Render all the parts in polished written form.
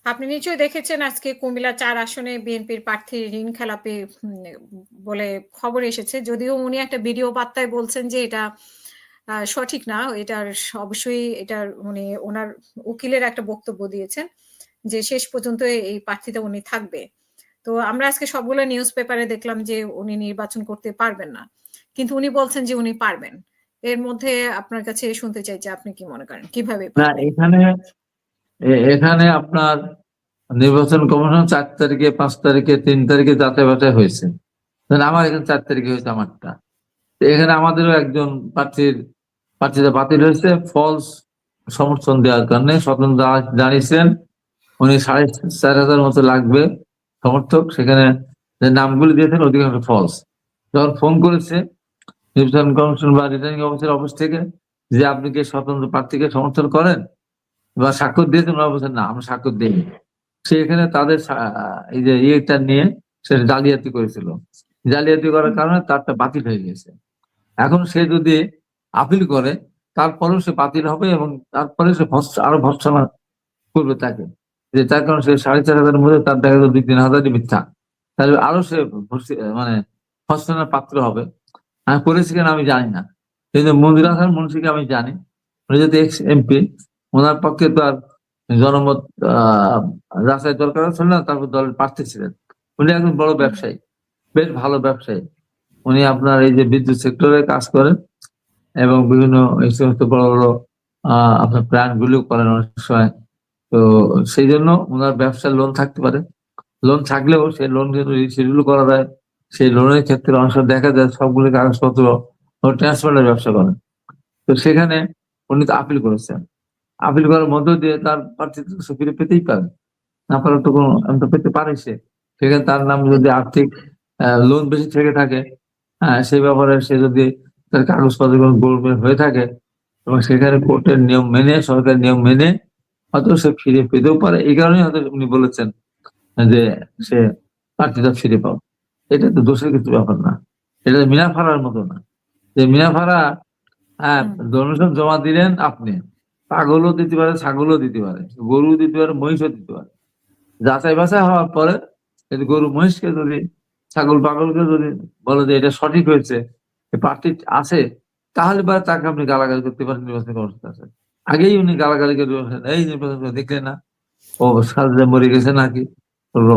আপনি নিশ্চয়ই দেখেছেন আজকে কুমিল্লা ৪ আসনে বিএনপির প্রার্থী ঋণ খেলাপি বলে খবর এসেছে। যদিও উনি একটা ভিডিও বার্তায় বলছেন যে এটা সঠিক না। অবশ্যই এটার উনি উনার উকিলের একটা বক্তব্য দিয়েছেন যে শেষ পর্যন্ত এই প্রার্থীতে উনি থাকবে। তো আমরা আজকে সবগুলো নিউজ পেপারে দেখলাম যে উনি নির্বাচন করতে পারবেন না। কিন্তু উনি বলছেন যে উনি পারবেন। এর মধ্যে আপনার কাছে শুনতে চাই যে আপনি কি মনে করেন? কিভাবে না, পারবেন? এখানে আপনার নির্বাচন কমিশন 4 তারিখে, 5 তারিখে, 3 তারিখে যাচাই বাছাই হয়েছে। আমার এখানে 4 তারিখে হয়েছে আমারটা। এখানে আমাদেরও একজন প্রার্থীটা বাতিল হয়েছে ফলস সমর্থন দেওয়ার কারণে। স্বতন্ত্র জানিয়েছেন উনি 4,500 মতো লাগবে সমর্থক। সেখানে যে নামগুলি দিয়েছেন অধিকাংশ ফলস। যখন ফোন করেছে নির্বাচন কমিশন বা রিটার্নিং অফিসার অফিস থেকে যে আপনি কি স্বতন্ত্র প্রার্থীকে সমর্থন করেন বা স্বাক্ষর দিয়েছেন, ওরা বলছেন না আমরা স্বাক্ষর দিইনি। সে এখানে তাদের এই যে ইয়েটা নিয়ে সে জালিয়াতি করেছিল। জালিয়াতি করার কারণে তারটা বাতিল হয়ে গেছে। এখন সে যদি আপিল করে তারপরেও সে বাতিল হবে এবং তারপরে সে আরো ভর্ৎসনা করবে তাকে, যে তার কারণ সে 4,500 মধ্যে তার দেখা গেল 2-3 হাজারই মিথ্যা, তাহলে আরো সে মানে ভর্ৎসনার পাত্র হবে। আমি করেছি কিনা আমি জানি না, কিন্তু মঞ্জুর হাসান মুন্সিকে আমি জানি। উনি যদি এক্স এমপি, ওনার পক্ষে তো আর জনমত যাচাই দরকার ছিল না। তারপর দলের প্রার্থী ছিলেন। উনি একজন বড় ব্যবসায়ী, বেশ ভালো ব্যবসায়ী। উনি আপনার এই যে বিদ্যুৎ সেক্টরে কাজ করেন এবং বিভিন্ন এই সমস্ত বড় বড় আপনার প্ল্যান গুলো করেন অনেক সময়। তো সেই জন্য ওনার ব্যবসার লোন থাকতে পারে। লোন থাকলেও সেই লোন কিন্তু রিশিডিউল করা যায়। সেই লোনের ক্ষেত্রে অনেক সময় দেখা যায় সবগুলো কাগজপত্র ট্রান্সফারের ব্যবসা করেন। তো সেখানে উনি তো আপিল করেছেন। আপিল করার মধ্য দিয়ে তার প্রার্থিত্ব সে ফিরে পেতেই পারে, না পারার তো কোনো তো পেতে পারে সে। সেখানে তার নাম যদি আর্থিক লোন বেশি থেকে থাকে, হ্যাঁ, সেই ব্যাপারে সে যদি তার কাগজপত্র গোলমেল হয়ে থাকে এবং সেখানে কোর্টের নিয়ম মেনে, সরকারের নিয়ম মেনে হয়তো সে ফিরে পেতেও পারে। এই কারণেই হয়তো উনি বলেছেন যে সে প্রার্থীটা ফিরে পাও। এটা তো দোষের কিছু ব্যাপার না। এটা মিনা ফাড়ার মতো না যে মিনা ফাড়া, হ্যাঁ, ডোনেশন জমা দিলেন আপনি, পাগলও দিতে পারে, ছাগলও দিতে পারে, গরু দিতে পারে, মহিষও দিতে পারে। যাচাই বাছাই হওয়ার পরে যদি গরু মহিষকে যদি, ছাগল পাগলকে যদি বলে যে এটা সঠিক হয়েছে, প্রার্থী আছে, তাহলে বা তাকে আপনি গালাগালি করতে পারেন নির্বাচন কমিশনের কাছে। আগেই উনি গালাগালি করে এই নির্বাচন দেখলেন না ও সাজে মরে গেছে নাকি,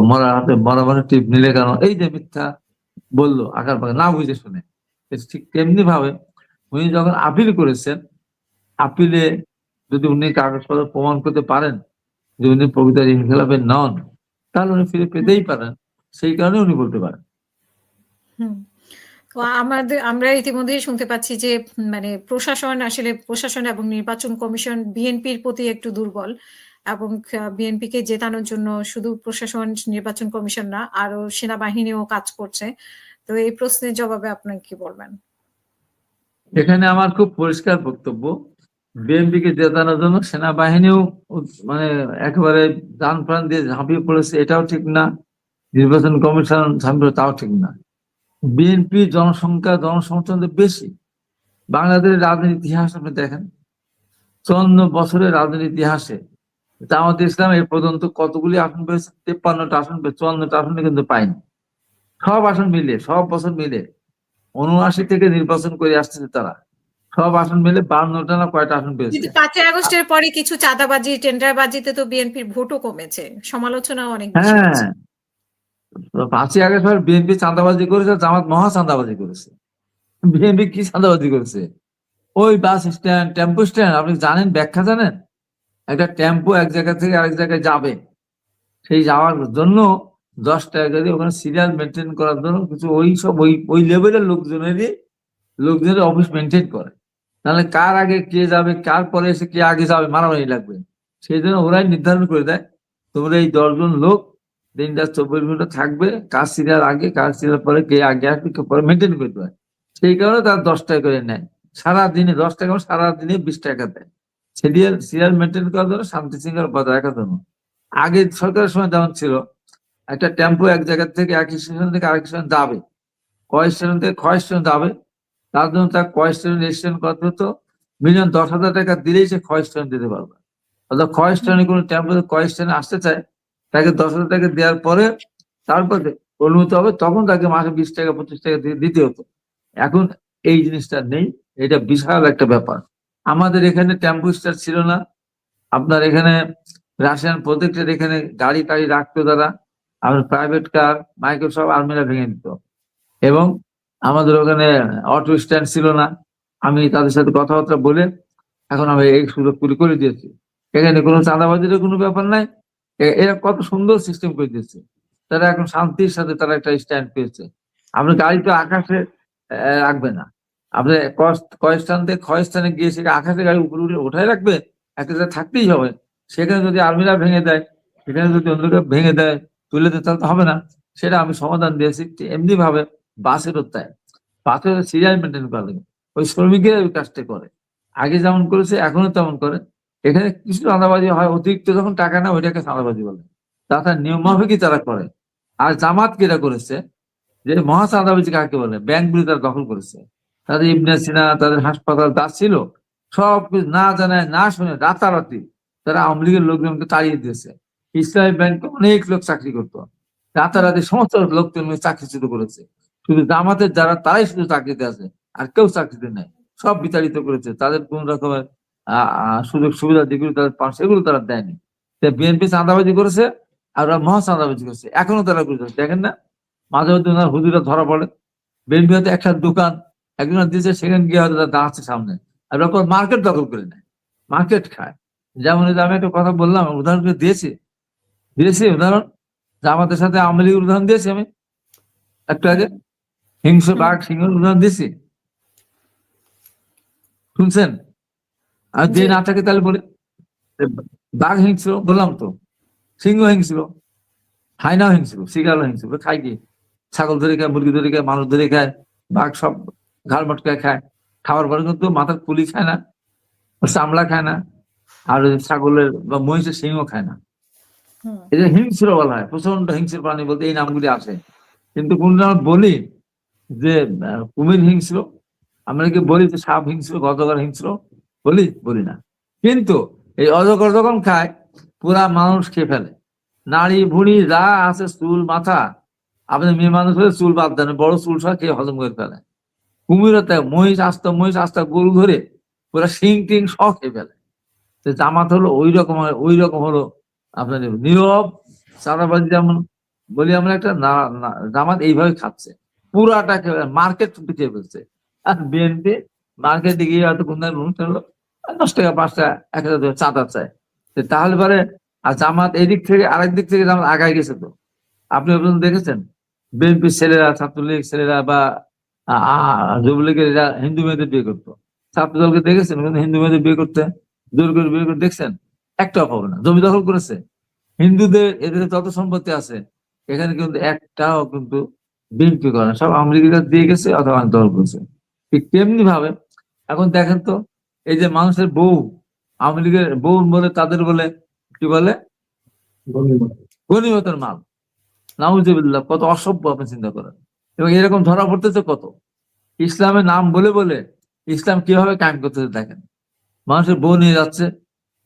মরার হাতে মরা টিপ নিলে কেন, এই যে মিথ্যা বললো আকার পাকা না বুঝে শুনে। ঠিক তেমনি ভাবে উনি যখন আপিল করেছেন, আপিলে যদি উনি কাগজপত্র প্রমাণ করতে পারেন যে উনি প্রকৃত ঋণ খেলাপি নন, তাহলে উনি ফিরে পেতেই পারেন। সেই কারণে উনি বলতে পারেন। তো আমরা ইতিমধ্যেই শুনতে পাচ্ছি যে মানে প্রশাসন এবং নির্বাচন কমিশন বিএনপির প্রতি একটু দুর্বল এবং বিএনপিকে জেতানোর জন্য শুধু প্রশাসন, নির্বাচন কমিশন না, আরো সেনাবাহিনীও কাজ করছে। তো এই প্রশ্নের জবাবে আপনার কি বলবেন? এখানে আমার খুব পরিষ্কার বক্তব্য, বিএনপিকে জেতানোর জন্য সেনাবাহিনীও মানে একেবারে জান প্রাণ দিয়ে ঝাঁপিয়ে পড়েছে, এটাও ঠিক না। নির্বাচন কমিশন ঝাঁপিয়ে, তাও ঠিক না। বিএনপি জনসংখ্যা, জনসমর্থন বেশি। বাংলাদেশের রাজনীতির ইতিহাস আপনি দেখেন, 54 বছরের রাজনীতির ইতিহাসে জামাত ইসলাম এ পর্যন্ত কতগুলি আসন পেয়েছে? 53টা আসন পেয়েছে। 54টা আসনে কিন্তু পায়নি। সব আসন মিলে, সব বছর মিলে 79 থেকে নির্বাচন করে আসতেছে তারা। সব আসন মিলে 52টা না কয়টা আসন পেয়েছে। কিন্তু 5ই আগস্টের পরে কিছু চাঁদাবাজি, টেন্ডারবাজিতে তো বিএনপির ভোটও কমেছে, সমালোচনাও অনেক বেশি হ্যাঁ, হচ্ছে। 5ই আগস্ট বিএনপি চাঁদাবাজি করেছে, জামাত মহা চাঁদাবাজি করেছে। বিএনপি কি চাঁদাবাজি করেছে? ওই বাস স্ট্যান্ড, টেম্পো স্ট্যান্ড, আপনি জানেন, ব্যাখ্যা জানেন? একটা টেম্পো এক জায়গা থেকে আরেক জায়গায় যাবে, সেই যাওয়ার জন্য 10 টাকা করে ওখানে সিরিয়াল মেনটেন করার জন্য কিছু ওই সব ওই লেভেলের লোকজনের অফিস মেনটেন করে। তাহলে কার আগে কে যাবে, কার পরে এসে কে আগে যাবে, মারামারি লাগবে। সেই জন্য ওরাই নির্ধারণ করে দেয় তোমরা এই 10 জন লোক দিনটা 24 ঘন্টা থাকবে, কার সিরিয়াল আগে কার সিরিয়াল পরে, কে আগে আসবে কে পরে, মেনটেন করতে হয়। সেই কারণে তারা 10 টাকা করে নেয়। সারাদিনে 10 টাকা, সারাদিনে 20 টাকা দেয় সিরিয়াল মেনটেন করার জন্য, শান্তি শৃঙ্খলা বজায় রাখার জন্য। আগে সরকারের সময় যেমন ছিল, একটা টেম্পো এক জায়গা থেকে এক স্টেশন থেকে আরেক স্টেশন যাবে, কয় স্টেশন থেকে কয় স্টেশন যাবে, তার জন্য তার কয় স্টেশন রেজিস্ট্রেশন করতে হতো। মিনিমাম 10,000 টাকা দিলেই সে কয় স্টেশন দিতে পারবে। অর্থাৎ কয় স্টেশনে কোনো টেম্পো কয় স্টেশনে আসতে চায় তাকে 10,000 টাকা দেওয়ার পরে তারপরে অনুমতি হবে, তখন তাকে মাসে 20 টাকা 25 টাকা দিতে হতো। এখন এই জিনিসটা নেই, এটা বিশাল একটা ব্যাপার। আমাদের এখানে টেম্পো স্টার ছিল না, আপনার এখানে রাশিয়ান প্রজেক্টের এখানে গাড়ি টাড়ি রাখতো তারা, আর প্রাইভেট কার মাইক্রোসফট আর্মিরা ভেঙে দিত। এবং আমাদের ওখানে অটো স্ট্যান্ড ছিল না, আমি তাদের সাথে কথাবার্তা বলে এখন আমি এই সুযোগ করে দিয়েছি। এখানে কোনো চাঁদাবাজির কোনো ব্যাপার নাই, এরা কত সুন্দর সিস্টেম করে দিয়েছে। তারা এখন শান্তির সাথে তারা একটা স্ট্যান্ড পেয়েছে। আপনি গাড়ি তো আকাশে রাখবে না, আপনি কয় স্থান থেকে ক্ষয় স্থানে গিয়ে সেখানে আকাশে গাড়ি উপরে উঠে ওঠাই রাখবে, একটা জায়গায় থাকতেই হবে। সেখানে যদি আর্মিরা ভেঙে দেয়, সেখানে যদি অন্য কেউ ভেঙে দেয়, তুলে দেয়, তাহলে তো হবে না। সেটা আমি সমাধান দিয়েছি। এমনি ভাবে বাসেরও তাই, বাসের সিরিয়াল মেনটেন করা লাগে, ওই শ্রমিকেরা ওই কাজটা করে, আগে যেমন করেছে এখনো তেমন করে। এখানে কিছু চাঁদাবাজি হয়, অতিরিক্ত যখন টাকা নেয় ওইটাকে চাঁদাবাজি বলে, তাছাড়া নিয়মাফিকই তারা করে। আর জামাত কিরা করেছে, যে মহা চাঁদাবাজি কাকে বলে, ব্যাংকগুলি তারা দখল করেছে। তাদের ইবনে সিনা, তাদের হাসপাতাল যা ছিল সব কিছু না জানায় না শুনে রাতারাতি তারা আওয়ামী লীগের লোকজনকে তাড়িয়ে দিয়েছে। ইসলামী ব্যাংকে অনেক লোক চাকরি করতো, রাতারাতি সমস্ত লোকজনকে চাকরিচ্যুত করেছে। শুধু জামাতের যারা তারাই শুধু চাকরিতে আছে, আর কেউ চাকরিতে নেই, সব বিতাড়িত করেছে। তাদের কোন রকমের সুযোগ সুবিধা যেগুলো তাদের পান সেগুলো তারা দেয়নি। বিএনপি চাঁদাবাজি করেছে আর ওরা মহা চাঁদাবাজি করেছে, এখনো তারা করেছে। দেখেন না, মাঝে মধ্যে ওনার হুজুরা ধরা পড়ে, বিএনপি হয়তো একটা দোকান একজন দিয়েছে, সেখানে গিয়ে হয়তো তারা দাঁড়াচ্ছে সামনে, আর ওরা মার্কেট দখল করে নেয়, মার্কেট খায়। যেমন আমি একটা কথা বললাম, উদাহরণ দিয়েছি উদাহরণ, যে আমাদের সাথে আওয়ামী লীগের উদাহরণ দিয়েছি আমি একটু আগে, হিংস্র বাঘ সিংহের উদাহরণ দিয়েছি, শুনছেন? আর যে না থাকে তাহলে বলি, বাঘ হিংস্র বললাম তো, সিংহ হিংস্র, হাইনাও হিংস্র, শিকারও হিংস্র, খায় কি? ছাগল ধরে খায়, মুরগি ধরে খায়, মানুষ ধরে খায়, বাঘ সব ঘাড় মটকায় খায়, খাওয়ার পরে কিন্তু মাথার পুলি খায় না, চামড়া খায় না, আর ছাগলের বা মহিষের সিংহ খায় না। এই যে হিংস্র বলা হয়, প্রচন্ড হিংস্র প্রাণী বলতে এই নামগুলি আসে। কিন্তু কোন বলি যে কুমির হিংস্র, আমরা কি বলি যে সাপ হিংস্র, অজগর হিংস্র, বলি না। কিন্তু এই অজগর যখন খায় পুরা মানুষ খেয়ে ফেলে, নাড়ি ভুড়ি যা আছে, চুল মাথা, আপনি মেয়ে মানুষ হলে চুল বাদ দেন, বড় চুল সব খেয়ে হজম করে ফেলে। কুমিরও তাই, মহিষ আস্তা গরু ধরে পুরা শিং টিং সব খেয়ে ফেলে। জামাত হলো ওই রকম হলো আপনার নীরব চাঁদাবাজি, যেমন বলি আমরা একটা জামাত এইভাবে খাচ্ছে, পুরাটা মার্কেট খেয়ে ফেলছে। আর বিএনপি মার্কেটে গিয়ে হয়তো কোন অনুষ্ঠান হলো 10 টাকা 5 টাকা 1,000 টাকা চাঁদা চায়, তাহলে পরে আর জামাত এদিক থেকে আরেক দিক থেকে জামাত আগায় গেছে। তো আপনি দেখেছেন বিএনপির ছেলেরা, ছাত্রলীগ ছেলেরা বা যুবলীগের এরা হিন্দু মেয়েদের বিয়ে করতো, ছাত্রদলকে দেখেছেন কিন্তু হিন্দু মেয়েদের বিয়ে করতে জোর করে বিয়ে করে দেখছেন? একটাও পাবে না। জমি দখল করেছে হিন্দুদের, এদের যত সম্পত্তি আছে এখানে কিন্তু একটাও কিন্তু বিএনপি করে না, সব আওয়ামী লীগের দিয়ে গেছে অথবা দখল করেছে। ঠিক তেমনি ভাবে এখন দেখেন তো, এই যে মানুষের বউ, আওয়ামী লীগের বউ বলে, তাদের বলে কি বলে, গনিমতের মাল। নাউজুবিল্লাহ, কত অসভ্য আপনি চিন্তা করেন। এবং এরকম ধরা পড়তেছে কত, ইসলামের নাম বলে বলে ইসলাম কিভাবে কায়েম করতেছে দেখেন। মানুষের বউ নিয়ে যাচ্ছে,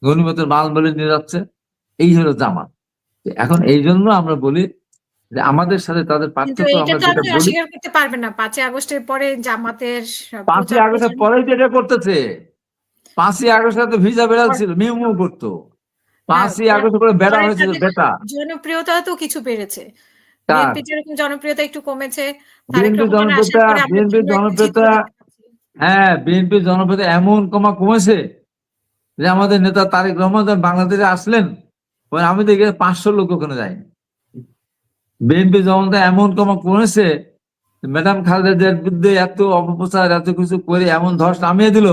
গনিমতের মাল বলে নিয়ে যাচ্ছে, এই হলো জামাত। এখন এই জন্য আমরা বলি যে আমাদের সাথে তাদের পার্থক্য, আমরা যেটা বলি, অস্বীকার করতে পারবেন না 5ই আগস্টের পরে জামাতের 5ই আগস্টের পরেই যেটা করতেছে, 5ই আগস্টে তো ভিসা বেড়াল ছিল, মিউ করতো, 5ই আগস্ট করে বেড়া হয়েছিল বেটা। জনপ্রিয়তা তো কিছু বেড়েছে, তার বিএনপি যেরকম জনপ্রিয়তা একটু কমেছে, বিএনপি জনপ্রিয়তা, হ্যাঁ বিএনপির জনপ্রিয়তা এমন কমেছে যে আমাদের নেতা তারেক রহমান বাংলাদেশে আসলেন, আমি দেখি 500 লোক ওখানে যায়নি। বিএনপি জনতা এমন কমেছে, ম্যাডাম খালেদার বিরুদ্ধে এত অপপ্রচার এত কিছু করে এমন ধস নামিয়ে দিল।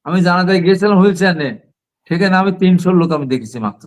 আমি জানাজায় গিয়েছিলাম হুইল চেয়ারে, সেখানে আমি 300 লোক আমি দেখেছি মাত্র।